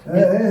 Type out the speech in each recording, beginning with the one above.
Can.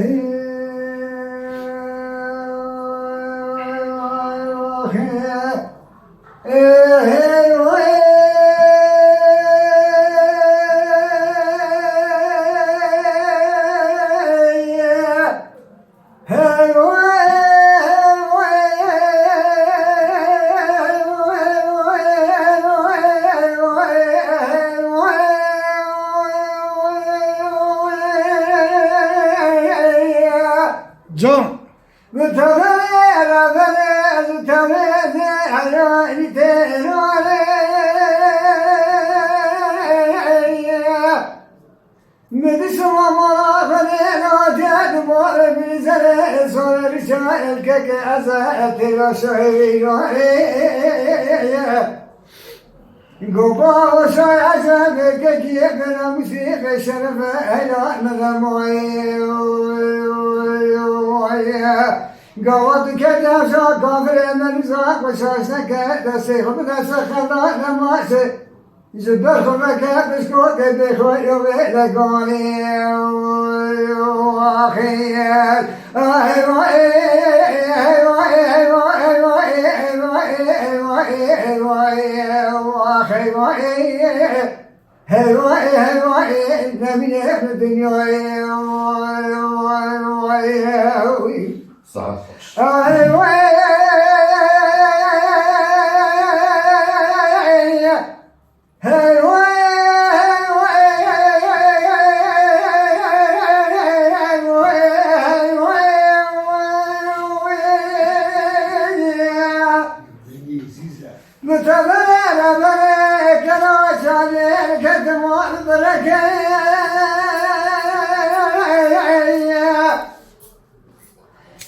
قوات كذا شاق كافر من زاق وشاشنا كذا سيخ بدا سخنا نماسه زبر خمك بسكوت بخوي وبلقوني واخيل صح.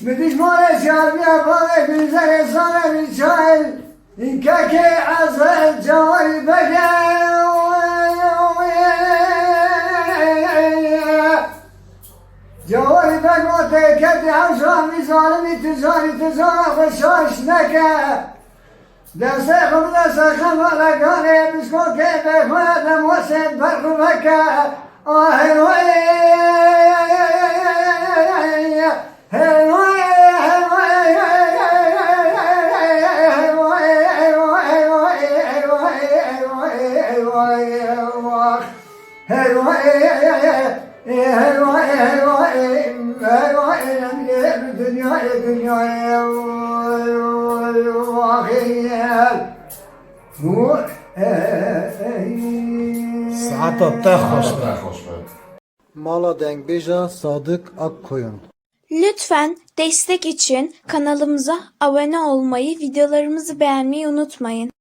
بديش مالي شاربي أبالي بنزل صار بيشايل إن كاكي عزل جواري بقى جواري بقى تكدي عشان ميزاني تزاري خشاش نكا دسخم لقاني بسكو كيف فادا موسد برخو بكا Saat خوش خوش be. Mala Dengbej'a Sadık Akkoyun. Lütfen destek için kanalımıza abone olmayı, videolarımızı beğenmeyi unutmayın.